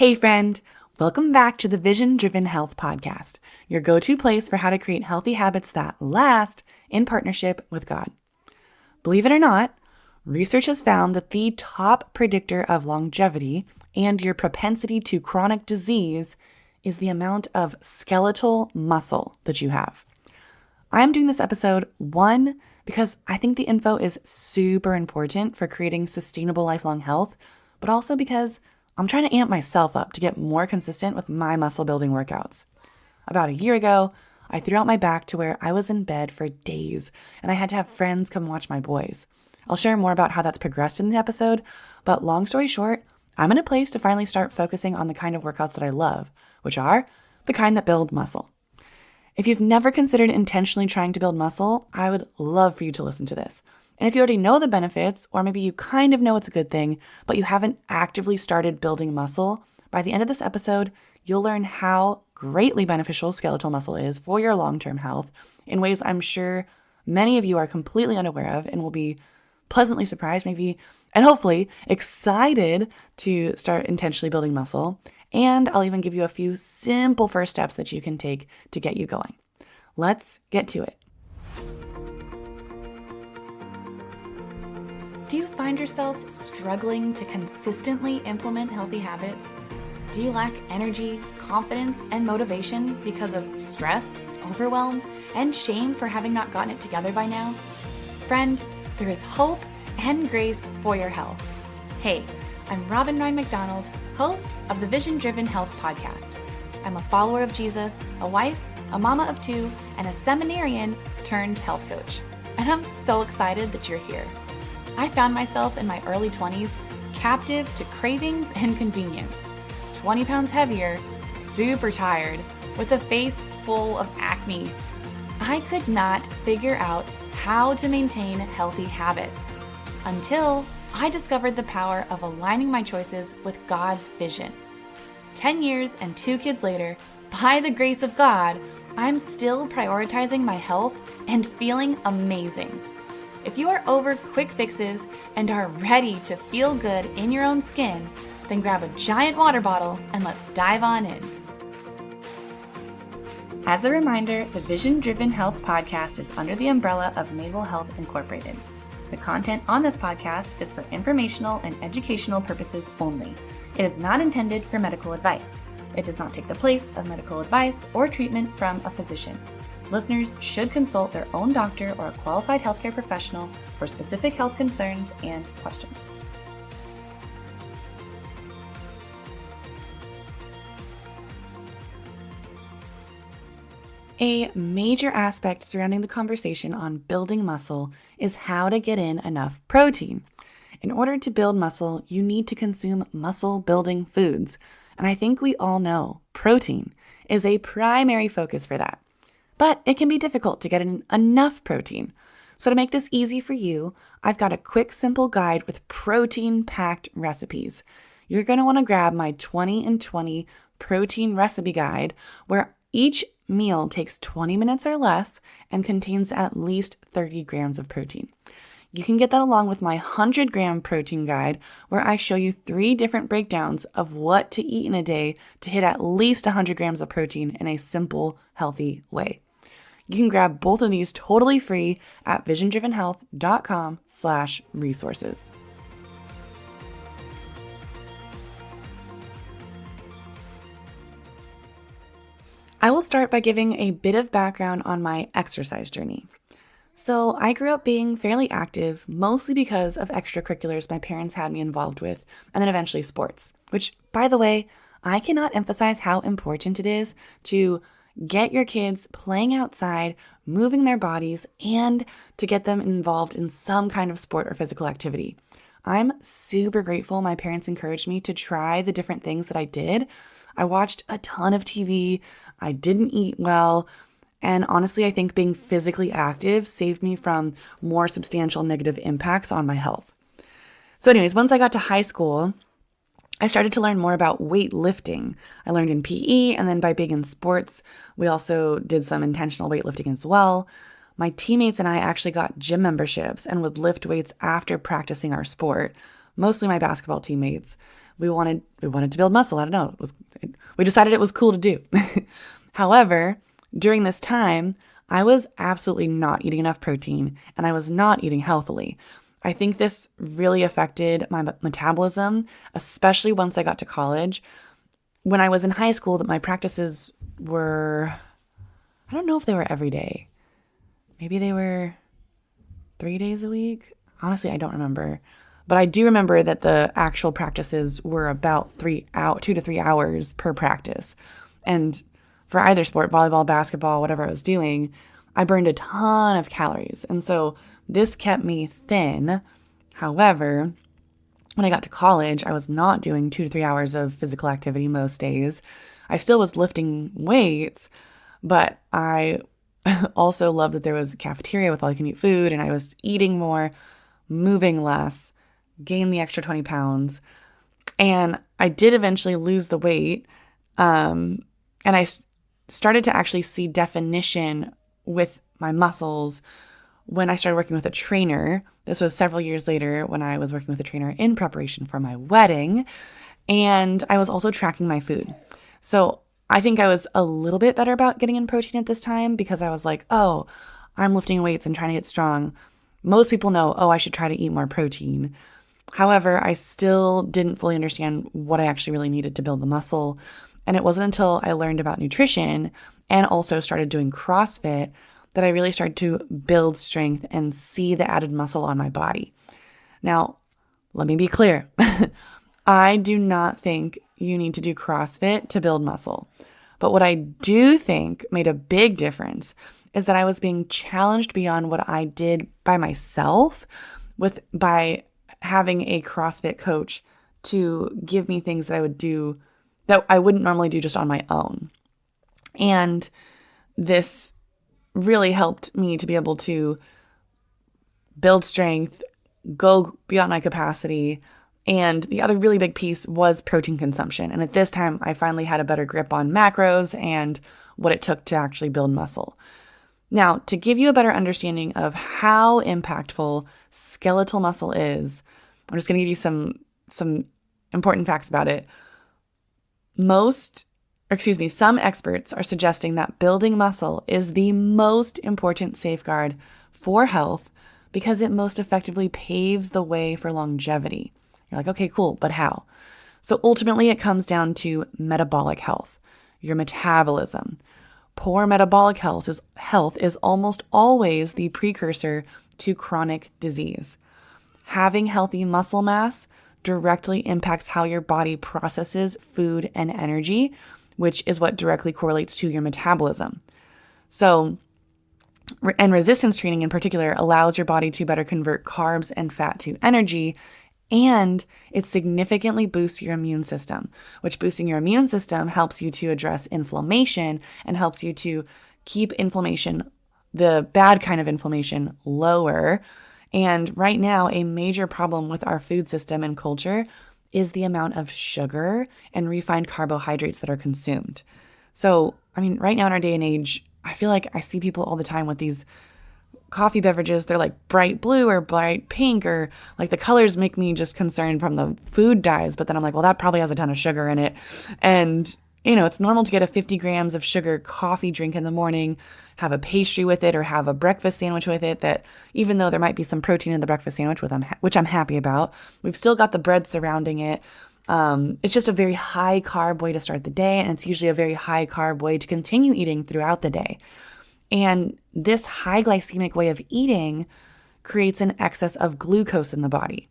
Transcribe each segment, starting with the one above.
Hey friend, welcome back to the Vision Driven Health Podcast, your go-to place for how to create healthy habits that last in partnership with God. Believe it or not, research has found that the top predictor of longevity and your propensity to chronic disease is the amount of skeletal muscle that you have. I'm doing this episode, one, because I think the info is super important for creating sustainable lifelong health, but also because I'm trying to amp myself up to get more consistent with my muscle building workouts. About a year ago, I threw out my back to where I was in bed for days, and I had to have friends come watch my boys. I'll share more about how that's progressed in the episode, but long story short, I'm in a place to finally start focusing on the kind of workouts that I love, which are the kind that build muscle. If you've never considered intentionally trying to build muscle, I would love for you to listen to this. And if you already know the benefits, or maybe you kind of know it's a good thing, but you haven't actively started building muscle, by the end of this episode, you'll learn how greatly beneficial skeletal muscle is for your long-term health in ways I'm sure many of you are completely unaware of and will be pleasantly surprised, maybe, and hopefully excited to start intentionally building muscle. And I'll even give you a few simple first steps that you can take to get you going. Let's get to it. Do you find yourself struggling to consistently implement healthy habits? Do you lack energy, confidence, and motivation because of stress, overwhelm, and shame for having not gotten it together by now? Friend, there is hope and grace for your health. Hey, I'm Robin Ryan McDonald, host of the Vision Driven Health Podcast. I'm a follower of Jesus, a wife, a mama of two, and a seminarian turned health coach. And I'm so excited that you're here. I found myself in my early 20s captive to cravings and convenience, 20 pounds heavier, super tired, with a face full of acne. I could not figure out how to maintain healthy habits until I discovered the power of aligning my choices with God's vision. 10 years and 2 kids later, by the grace of God, I'm still prioritizing my health and feeling amazing. If you are over quick fixes and are ready to feel good in your own skin, then grab a giant water bottle and let's dive on in. As a reminder, the Vision Driven Health Podcast is under the umbrella of Naval Health Incorporated. The content on this podcast is for informational and educational purposes only. It is not intended for medical advice. It does not take the place of medical advice or treatment from a physician. Listeners should consult their own doctor or a qualified healthcare professional for specific health concerns and questions. A major aspect surrounding the conversation on building muscle is how to get in enough protein. In order to build muscle, you need to consume muscle-building foods. And I think we all know protein is a primary focus for that. But it can be difficult to get in enough protein. So to make this easy for you, I've got a quick, simple guide with protein-packed recipes. You're going to want to grab my 20 and 20 protein recipe guide, where each meal takes 20 minutes or less and contains at least 30 grams of protein. You can get that along with my 100-gram protein guide, where I show you 3 different breakdowns of what to eat in a day to hit at least 100 grams of protein in a simple, healthy way. You can grab both of these totally free at visiondrivenhealth.com/resources. I will start by giving a bit of background on my exercise journey. So I grew up being fairly active, mostly because of extracurriculars my parents had me involved with, and then eventually sports, which, by the way, I cannot emphasize how important it is to get your kids playing outside, moving their bodies, and to get them involved in some kind of sport or physical activity. I'm super grateful my parents encouraged me to try the different things that I did. I watched a ton of TV, I didn't eat well, and honestly, I think being physically active saved me from more substantial negative impacts on my health. So anyways, once I got to high school, I started to learn more about weightlifting. I learned in PE, and then by being in sports, we also did some intentional weightlifting as well. My teammates and I actually got gym memberships and would lift weights after practicing our sport, mostly my basketball teammates. we wanted to build muscle. I don't know. We decided it was cool to do. However, during this time, I was absolutely not eating enough protein and I was not eating healthily. I think this really affected my metabolism, especially once I got to college. When I was in high school, that my practices were, I don't know if they were every day. Maybe they were 3 days a week. Honestly, I don't remember. But I do remember that the actual practices were about 2 to 3 hours per practice. And for either sport, volleyball, basketball, whatever I was doing, I burned a ton of calories. And so this kept me thin. However, when I got to college, I was not doing 2 to 3 hours of physical activity most days. I still was lifting weights, but I also loved that there was a cafeteria with all you can eat food, and I was eating more, moving less, gained the extra 20 pounds. And I did eventually lose the weight. And I started to actually see definition with my muscles when I started working with a trainer. This was several years later when I was working with a trainer in preparation for my wedding. And I was also tracking my food. So I think I was a little bit better about getting in protein at this time because I was like, oh, I'm lifting weights and trying to get strong. Most people know, oh, I should try to eat more protein. However, I still didn't fully understand what I actually really needed to build the muscle. And it wasn't until I learned about nutrition and also started doing CrossFit that I really started to build strength and see the added muscle on my body. Now, let me be clear. I do not think you need to do CrossFit to build muscle. But what I do think made a big difference is that I was being challenged beyond what I did by myself by having a CrossFit coach to give me things that I would do that I wouldn't normally do just on my own. And this really helped me to be able to build strength, go beyond my capacity. And the other really big piece was protein consumption. And at this time, I finally had a better grip on macros and what it took to actually build muscle. Now, to give you a better understanding of how impactful skeletal muscle is, I'm just going to give you some important facts about it. Some experts are suggesting that building muscle is the most important safeguard for health because it most effectively paves the way for longevity. You're like, okay, cool, but how? So ultimately, it comes down to metabolic health, your metabolism. Poor metabolic health is almost always the precursor to chronic disease. Having healthy muscle mass directly impacts how your body processes food and energy, which is what directly correlates to your metabolism. So, and resistance training in particular allows your body to better convert carbs and fat to energy, and it significantly boosts your immune system, which boosting your immune system helps you to address inflammation and helps you to keep inflammation, the bad kind of inflammation, lower. And right now, a major problem with our food system and culture is the amount of sugar and refined carbohydrates that are consumed. So, right now in our day and age, I feel like I see people all the time with these coffee beverages. They're like bright blue or bright pink, or like the colors make me just concerned from the food dyes. But then I'm like, well, that probably has a ton of sugar in it. And, it's normal to get a 50 grams of sugar coffee drink in the morning, have a pastry with it, or have a breakfast sandwich with it that even though there might be some protein in the breakfast sandwich, which I'm happy about, we've still got the bread surrounding it. It's just a very high carb way to start the day. And it's usually a very high carb way to continue eating throughout the day. And this high glycemic way of eating creates an excess of glucose in the body.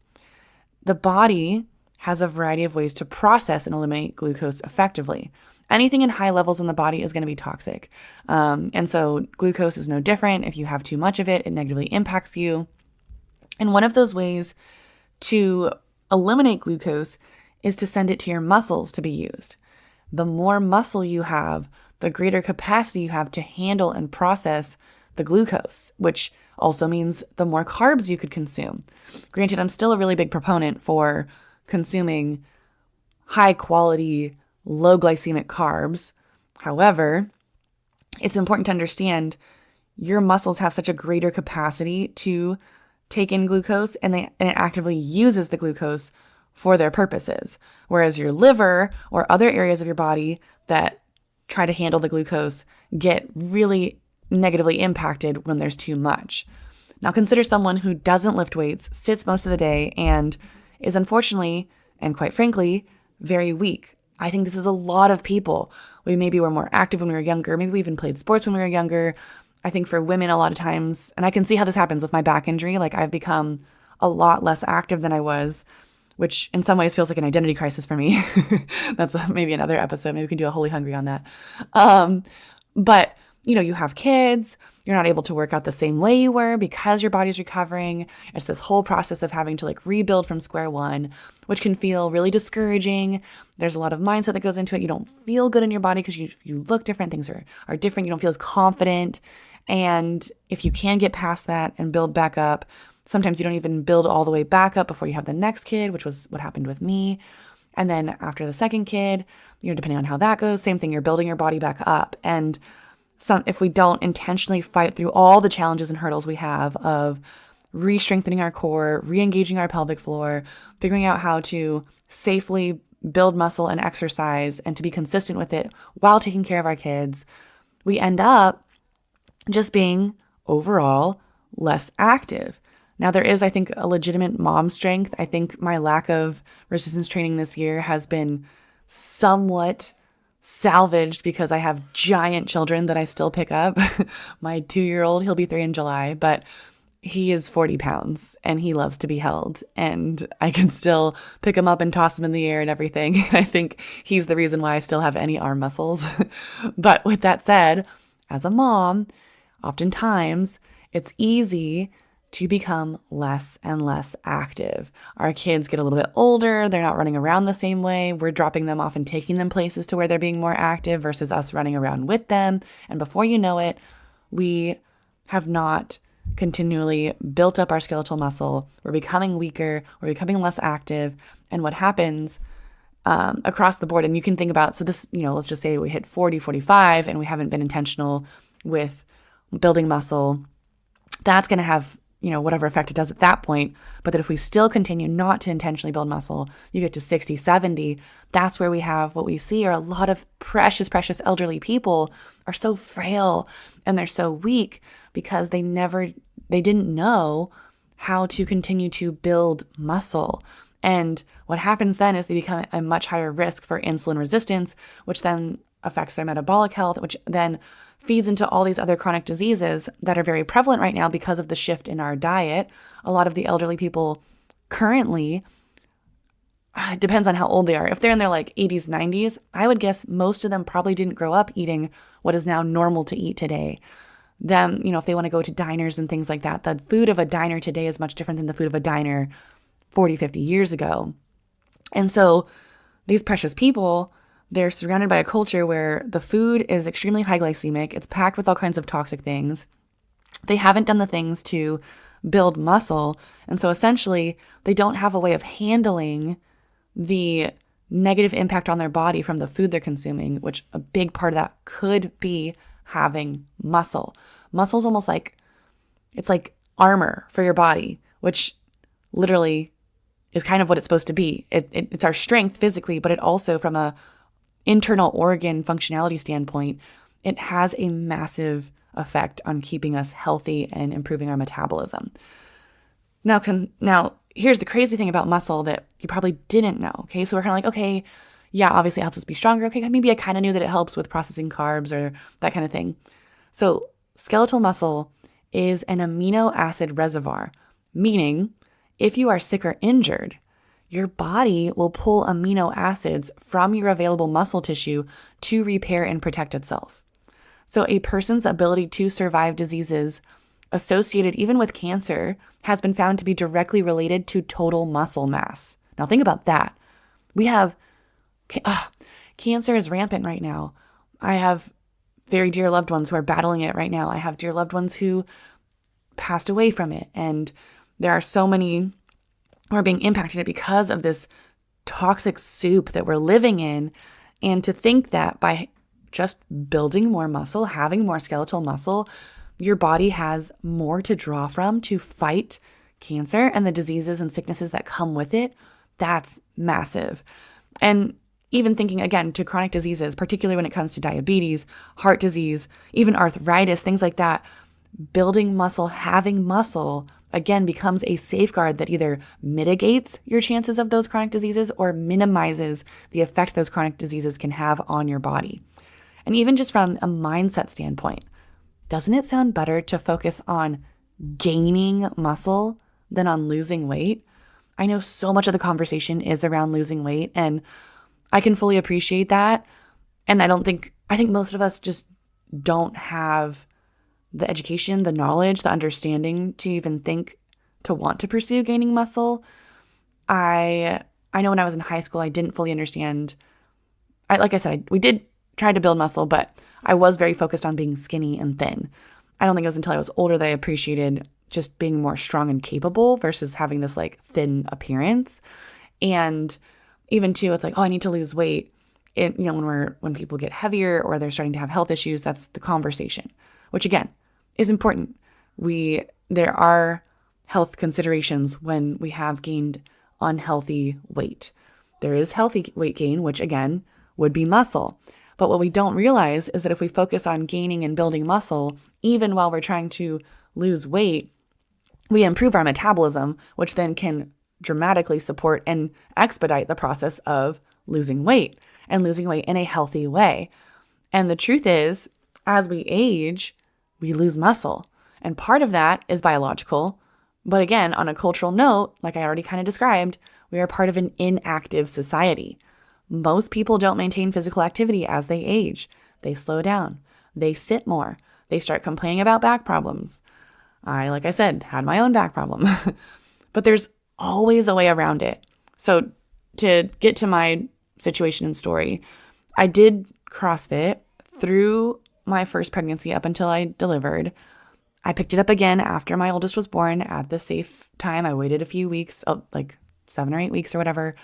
The body has a variety of ways to process and eliminate glucose effectively. Anything in high levels in the body is going to be toxic. And so glucose is no different. If you have too much of it, it negatively impacts you. And one of those ways to eliminate glucose is to send it to your muscles to be used. The more muscle you have, the greater capacity you have to handle and process the glucose, which also means the more carbs you could consume. Granted, I'm still a really big proponent for consuming high quality, low glycemic carbs. However, it's important to understand your muscles have such a greater capacity to take in glucose, and it actively uses the glucose for their purposes. Whereas your liver or other areas of your body that try to handle the glucose get really negatively impacted when there's too much. Now consider someone who doesn't lift weights, sits most of the day, and is unfortunately, and quite frankly, very weak. I think this is a lot of people. We maybe were more active when we were younger. Maybe we even played sports when we were younger. I think for women, a lot of times, and I can see how this happens with my back injury, like I've become a lot less active than I was, which in some ways feels like an identity crisis for me. That's maybe another episode. Maybe we can do a Holy Hungry on that. But you have kids, you're not able to work out the same way you were because your body's recovering. It's this whole process of having to like rebuild from square one, which can feel really discouraging. There's a lot of mindset that goes into it. You don't feel good in your body because you look different. Things are different. You don't feel as confident. And if you can get past that and build back up, sometimes you don't even build all the way back up before you have the next kid, which was what happened with me. And then after the second kid, depending on how that goes, same thing, you're building your body back up. And if we don't intentionally fight through all the challenges and hurdles we have of re-strengthening our core, re-engaging our pelvic floor, figuring out how to safely build muscle and exercise and to be consistent with it while taking care of our kids, we end up just being overall less active. Now, there is, I think, a legitimate mom strength. I think my lack of resistance training this year has been somewhat salvaged because I have giant children that I still pick up. My 2-year-old, he'll be 3 in July, but he is 40 pounds and he loves to be held. And I can still pick him up and toss him in the air and everything. And I think he's the reason why I still have any arm muscles. But with that said, as a mom, oftentimes it's easy to become less and less active. Our kids get a little bit older. They're not running around the same way. We're dropping them off and taking them places to where they're being more active versus us running around with them. And before you know it, we have not continually built up our skeletal muscle. We're becoming weaker. We're becoming less active. And what happens across the board, and you can think about, so this, let's just say we hit 40, 45, and we haven't been intentional with building muscle, that's going to have whatever effect it does at that point. But that if we still continue not to intentionally build muscle, you get to 60, 70, that's where we have what we see are a lot of precious, precious elderly people are so frail and they're so weak because they didn't know how to continue to build muscle. And what happens then is they become a much higher risk for insulin resistance, which then affects their metabolic health, which then feeds into all these other chronic diseases that are very prevalent right now because of the shift in our diet. A lot of the elderly people currently, it depends on how old they are. If they're in their 80s, 90s, I would guess most of them probably didn't grow up eating what is now normal to eat today. Them, if they want to go to diners and things like that, the food of a diner today is much different than the food of a diner 40, 50 years ago. And so these precious people, they're surrounded by a culture where the food is extremely high glycemic. It's packed with all kinds of toxic things. They haven't done the things to build muscle. And so essentially, they don't have a way of handling the negative impact on their body from the food they're consuming, which a big part of that could be having muscle. Muscle is almost it's like armor for your body, which literally is kind of what it's supposed to be. It's our strength physically, but it also from a internal organ functionality standpoint, it has a massive effect on keeping us healthy and improving our metabolism. Now, here's the crazy thing about muscle that you probably didn't know. Okay, so we're kind of okay, yeah, obviously it helps us be stronger. Okay, maybe I kind of knew that it helps with processing carbs or that kind of thing. So skeletal muscle is an amino acid reservoir, meaning if you are sick or injured, your body will pull amino acids from your available muscle tissue to repair and protect itself. So a person's ability to survive diseases associated even with cancer has been found to be directly related to total muscle mass. Now think about that. We have cancer is rampant right now. I have very dear loved ones who are battling it right now. I have dear loved ones who passed away from it. And there are so many who are being impacted because of this toxic soup that we're living in. And to think that by just building more muscle, having more skeletal muscle, your body has more to draw from to fight cancer and the diseases and sicknesses that come with it, That's massive. And even thinking again to chronic diseases, particularly when it comes to diabetes, heart disease, even arthritis, things like that, building muscle, having muscle, again, becomes a safeguard that either mitigates your chances of those chronic diseases or minimizes the effect those chronic diseases can have on your body. And even just from a mindset standpoint, doesn't it sound better to focus on gaining muscle than on losing weight? I know so much of the conversation is around losing weight, and I can fully appreciate that. And I think most of us just don't have the education, the knowledge, the understanding to even think to want to pursue gaining muscle. I know when I was in high school, I didn't fully understand. Like I said, we did try to build muscle, but I was very focused on being skinny and thin. I don't think it was until I was older that I appreciated just being more strong and capable versus having this like thin appearance. And even too, it's like, oh, I need to lose weight. When people get heavier or they're starting to have health issues, that's the conversation, which again is important. There are health considerations when we have gained unhealthy weight. There is healthy weight gain, which again would be muscle. But what we don't realize is that if we focus on gaining and building muscle, even while we're trying to lose weight, we improve our metabolism, which then can dramatically support and expedite the process of losing weight and losing weight in a healthy way. And the truth is, as we age, we lose muscle. And part of that is biological. But again, on a cultural note, like I already kind of described, we are part of an inactive society. Most people don't maintain physical activity as they age. They slow down. They sit more. They start complaining about back problems. Like I said, had my own back problem. But there's always a way around it. So to get to my situation and story, I did CrossFit through my first pregnancy up until I delivered. I picked it up again after my oldest was born at the safe time. I waited a few weeks, like 7 or 8 weeks or whatever.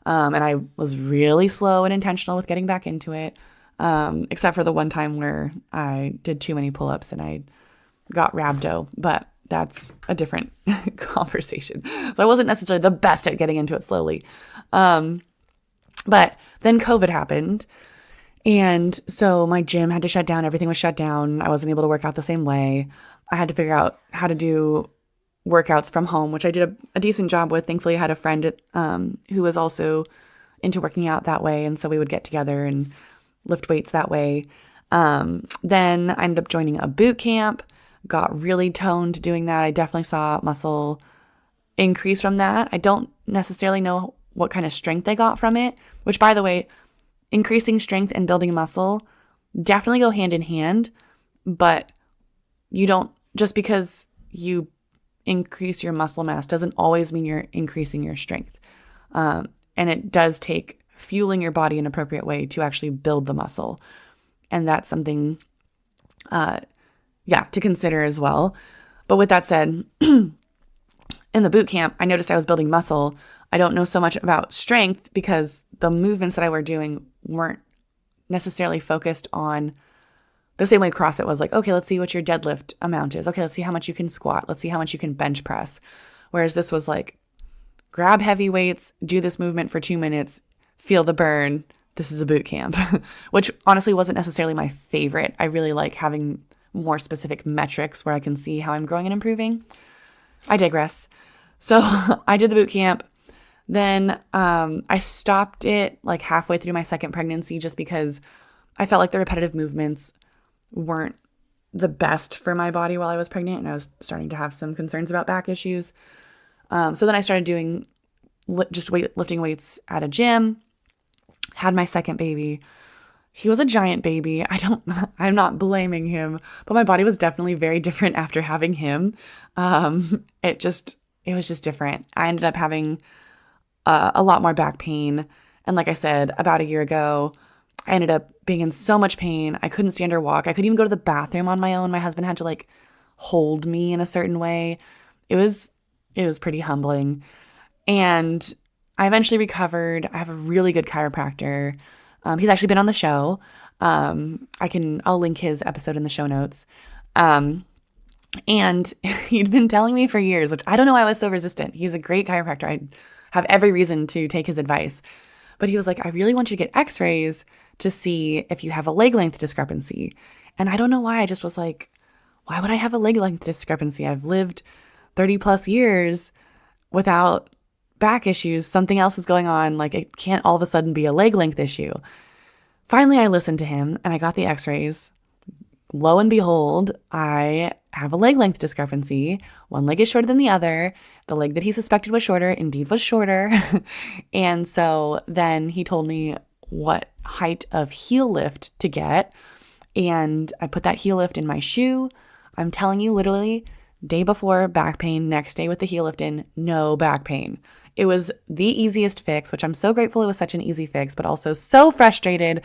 And I was really slow and intentional with getting back into it, except for the one time where I did too many pull-ups and I got rhabdo, but that's a different conversation. So I wasn't necessarily the best at getting into it slowly. But then COVID happened. And so my gym had to shut down. Everything was shut down. I wasn't able to work out the same way. I had to figure out how to do workouts from home, which I did a decent job with. Thankfully, I had a friend who was also into working out that way. And so we would get together and lift weights that way. Then I ended up joining a boot camp, got really toned doing that. I definitely saw muscle increase from that. I don't necessarily know what kind of strength I got from it, which, by the way, increasing strength and building muscle definitely go hand in hand, but you don't, just because you increase your muscle mass doesn't always mean you're increasing your strength. And it does take fueling your body in an appropriate way to actually build the muscle. And that's something, to consider as well. But with that said, in the boot camp, I noticed I was building muscle. I don't know so much about strength because the movements that I were doing weren't necessarily focused on the same way CrossFit was, like, okay, let's see what your deadlift amount is. Okay, let's see how much you can squat. Let's see how much you can bench press. Whereas this was like, grab heavy weights, do this movement for 2 minutes, feel the burn. This is a boot camp, which honestly wasn't necessarily my favorite. I really like having more specific metrics where I can see how I'm growing and improving. I digress. So I did the boot camp. Then I stopped it like halfway through my second pregnancy just because I felt like the repetitive movements weren't the best for my body while I was pregnant, and I was starting to have some concerns about back issues. So then I started doing just lifting weights at a gym, had my second baby. He was a giant baby. I'm not blaming him, but my body was definitely very different after having him. It was just different. I ended up having a lot more back pain. And like I said, about a year ago, I ended up being in so much pain. I couldn't stand or walk. I couldn't even go to the bathroom on my own. My husband had to like hold me in a certain way. It was pretty humbling. And I eventually recovered. I have a really good chiropractor. He's actually been on the show. I'll link his episode in the show notes. And he'd been telling me for years, which I don't know why I was so resistant. He's a great chiropractor. have every reason to take his advice. But he was like, I really want you to get x-rays to see if you have a leg length discrepancy. And I don't know why. I just was like, why would I have a leg length discrepancy? I've lived 30 plus years without back issues. Something else is going on. Like, it can't all of a sudden be a leg length issue. Finally, I listened to him and I got the x-rays. Lo and behold, I have a leg length discrepancy. One leg is shorter than the other. The leg that he suspected was shorter indeed was shorter. And so then he told me what height of heel lift to get. And I put that heel lift in my shoe. I'm telling you, literally, day before, back pain. Next day with the heel lift in, no back pain. It was the easiest fix, which I'm so grateful it was such an easy fix, but also so frustrated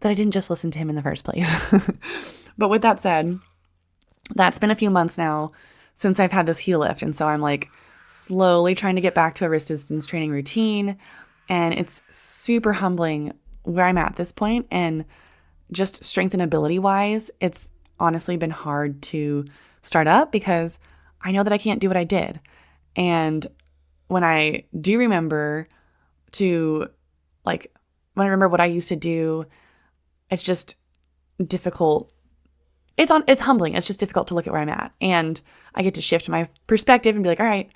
that I didn't just listen to him in the first place. But with that said, that's been a few months now since I've had this heel lift. And so I'm like slowly trying to get back to a resistance training routine. And it's super humbling where I'm at this point. And just strength and ability wise, it's honestly been hard to start up because I know that I can't do what I did. And when I do remember when I remember what I used to do, it's just difficult. It's humbling. It's just difficult to look at where I'm at. And I get to shift my perspective and be like, all right,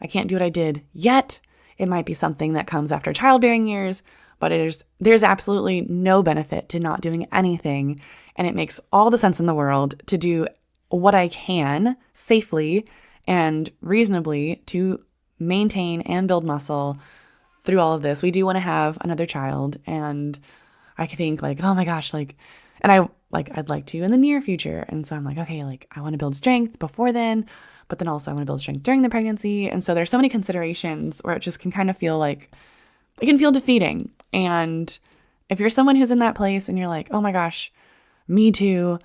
I can't do what I did yet. It might be something that comes after childbearing years, but there's absolutely no benefit to not doing anything. And it makes all the sense in the world to do what I can safely and reasonably to maintain and build muscle through all of this. We do want to have another child, and I think like, oh my gosh, like, and I'd like to in the near future. And so I'm like, okay, like I want to build strength before then, but then also I want to build strength during the pregnancy. And so there's so many considerations where it just can kind of feel like it can feel defeating. And if you're someone who's in that place and you're like, oh my gosh, me too,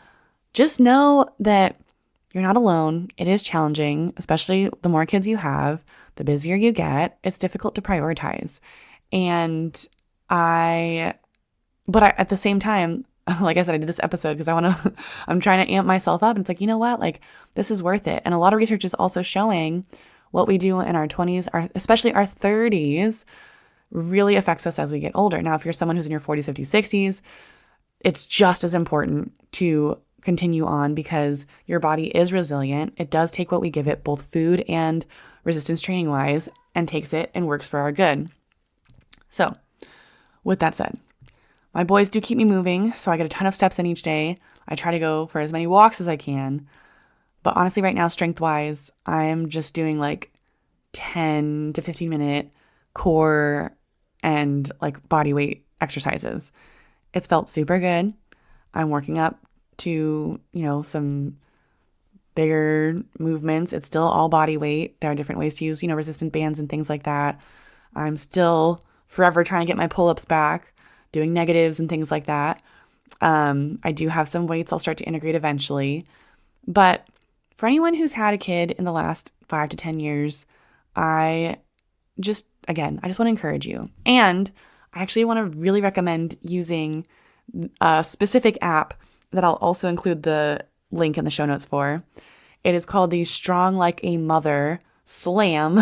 just know that you're not alone. It is challenging, especially the more kids you have, the busier you get. It's difficult to prioritize. But at the same time, like I said, I did this episode because I'm trying to amp myself up. And it's like, you know what? Like, this is worth it. And a lot of research is also showing what we do in our 20s, especially our 30s, really affects us as we get older. Now, if you're someone who's in your 40s, 50s, 60s, it's just as important to continue on because your body is resilient. It does take what we give it, both food and resistance training wise, and takes it and works for our good. So with that said, my boys do keep me moving, so I get a ton of steps in each day. I try to go for as many walks as I can. But honestly, right now, strength-wise, I'm just doing like 10 to 15 minute core and like body weight exercises. It's felt super good. I'm working up to, some bigger movements. It's still all body weight. There are different ways to use, resistant bands and things like that. I'm still forever trying to get my pull-ups back, doing negatives and things like that. I do have some weights I'll start to integrate eventually. But for anyone who's had a kid in the last 5 to 10 years, I just want to encourage you. And I actually want to really recommend using a specific app that I'll also include the link in the show notes for. It is called the Strong Like a Mother SLAM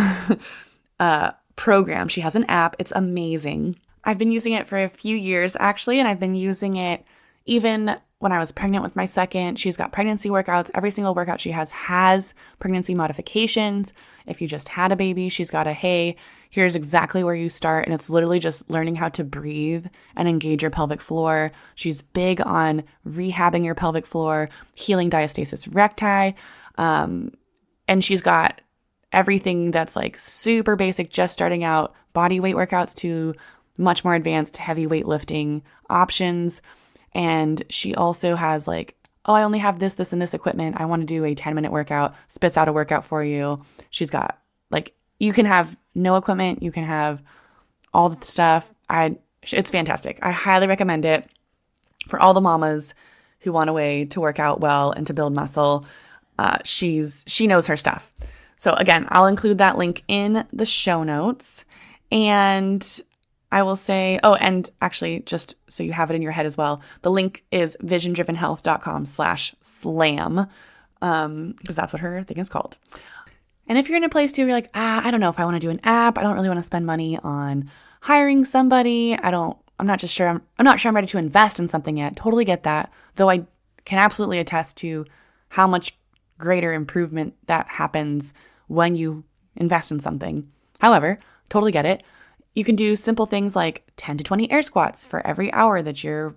program. She has an app. It's amazing. I've been using it for a few years, actually, and I've been using it even when I was pregnant with my second. She's got pregnancy workouts. Every single workout she has pregnancy modifications. If you just had a baby, she's got hey, here's exactly where you start. And it's literally just learning how to breathe and engage your pelvic floor. She's big on rehabbing your pelvic floor, healing diastasis recti. And she's got everything that's like super basic, just starting out, body weight workouts to much more advanced heavy weightlifting options. And she also has like, I only have this, and this equipment. I want to do a 10-minute workout, spits out a workout for you. She's got like, you can have no equipment. You can have all the stuff. It's fantastic. I highly recommend it for all the mamas who want a way to work out well and to build muscle. She knows her stuff. So again, I'll include that link in the show notes. And I will say, and actually, just so you have it in your head as well, the link is visiondrivenhealth.com/slam, because that's what her thing is called. And if you're in a place too, where you're like, I don't know if I want to do an app. I don't really want to spend money on hiring somebody. I'm not sure I'm ready to invest in something yet. Totally get that. Though I can absolutely attest to how much greater improvement that happens when you invest in something. However, totally get it. You can do simple things like 10 to 20 air squats for every hour that you're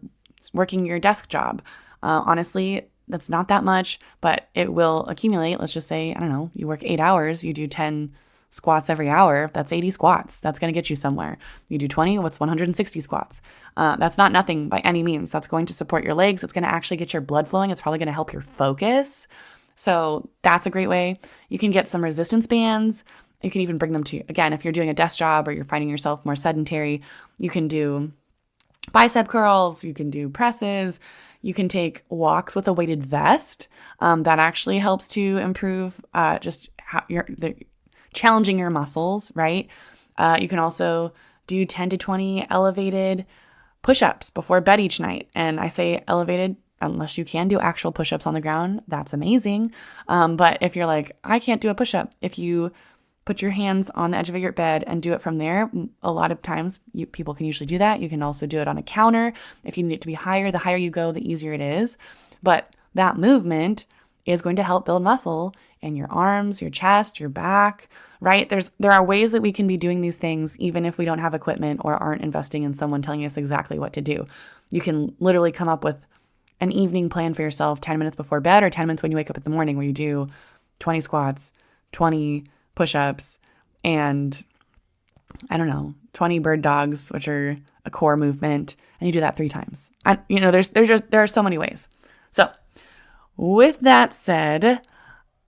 working your desk job. Honestly, that's not that much, but it will accumulate. Let's just say, I don't know, you work 8 hours, you do 10 squats every hour. That's 80 squats. That's going to get you somewhere. You do 20, what's 160 squats? That's not nothing by any means. That's going to support your legs. It's going to actually get your blood flowing. It's probably going to help your focus. So that's a great way. You can get some resistance bands. You can even bring them to, again, if you're doing a desk job or you're finding yourself more sedentary, you can do bicep curls, you can do presses, you can take walks with a weighted vest. That actually helps to improve just how challenging your muscles, right? You can also do 10 to 20 elevated push-ups before bed each night. And I say elevated unless you can do actual push-ups on the ground. That's amazing. But if you're like, I can't do a push-up, if you put your hands on the edge of your bed and do it from there. A lot of times people can usually do that. You can also do it on a counter. If you need it to be higher, the higher you go, the easier it is. But that movement is going to help build muscle in your arms, your chest, your back, right? There are ways that we can be doing these things even if we don't have equipment or aren't investing in someone telling us exactly what to do. You can literally come up with an evening plan for yourself 10 minutes before bed or 10 minutes when you wake up in the morning where you do 20 squats, 20 push-ups, and 20 bird dogs, which are a core movement, and you do that 3 times. There are so many ways. So with that said,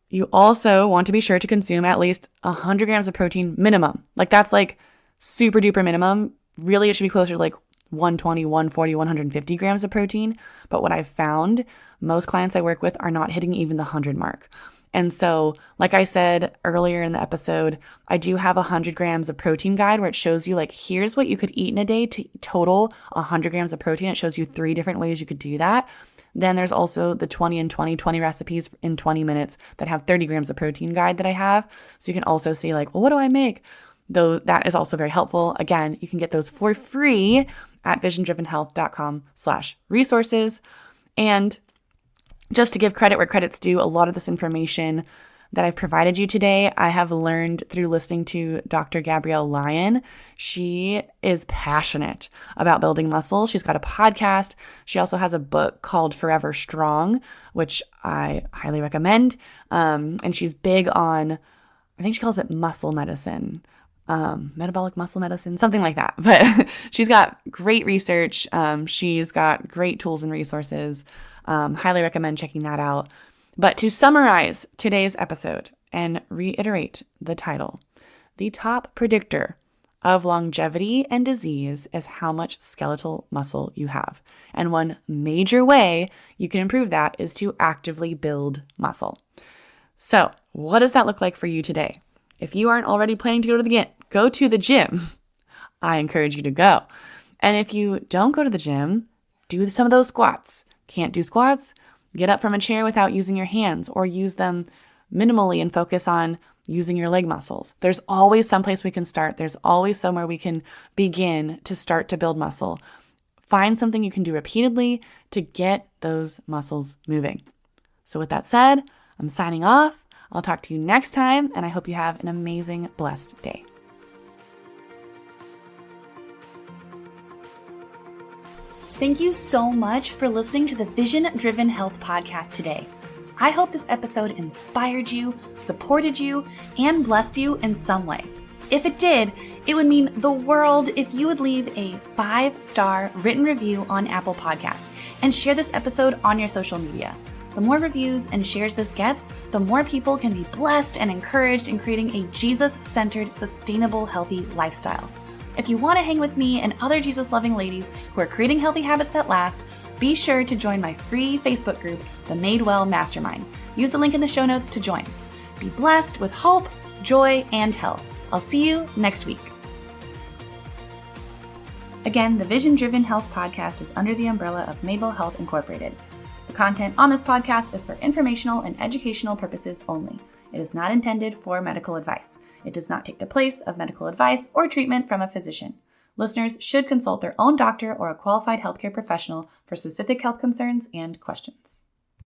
you also want to be sure to consume at least 100 grams of protein minimum. Like that's like super duper minimum. Really, it should be closer to like 120, 140, 150 grams of protein. But what I've found, most clients I work with are not hitting even the 100 mark. And so, like I said earlier in the episode, I do have 100 grams of protein guide where it shows you like, here's what you could eat in a day to total 100 grams of protein. It shows you 3 different ways you could do that. Then there's also the 20 and 20 recipes in 20 minutes that have 30 grams of protein guide that I have. So you can also see like, well, what do I make? Though that is also very helpful. Again, you can get those for free at visiondrivenhealth.com/resources. And just to give credit where credit's due, a lot of this information that I've provided you today, I have learned through listening to Dr. Gabrielle Lyon. She is passionate about building muscle. She's got a podcast. She also has a book called Forever Strong, which I highly recommend. And she's big on, I think she calls it muscle medicine, metabolic muscle medicine, something like that. But she's got great research. She's got great tools and resources. Highly recommend checking that out. But to summarize today's episode and reiterate the title, the top predictor of longevity and disease is how much skeletal muscle you have. And one major way you can improve that is to actively build muscle. So what does that look like for you today? If you aren't already planning to go to the gym, I encourage you to go. And if you don't go to the gym, do some of those squats. Can't do squats? Get up from a chair without using your hands or use them minimally and focus on using your leg muscles. There's always someplace we can start. There's always somewhere we can begin to start to build muscle. Find something you can do repeatedly to get those muscles moving. So with that said, I'm signing off. I'll talk to you next time, and I hope you have an amazing, blessed day. Thank you so much for listening to the Vision Driven Health podcast today. I hope this episode inspired you, supported you, and blessed you in some way. If it did, it would mean the world if you would leave a 5-star written review on Apple Podcasts and share this episode on your social media. The more reviews and shares this gets, the more people can be blessed and encouraged in creating a Jesus-centered, sustainable, healthy lifestyle. If you want to hang with me and other Jesus-loving ladies who are creating healthy habits that last, be sure to join my free Facebook group, the Made Well Mastermind. Use the link in the show notes to join. Be blessed with hope, joy, and health. I'll see you next week. Again, the Vision Driven Health podcast is under the umbrella of Made Well Health Incorporated. The content on this podcast is for informational and educational purposes only. It is not intended for medical advice. It does not take the place of medical advice or treatment from a physician. Listeners should consult their own doctor or a qualified healthcare professional for specific health concerns and questions.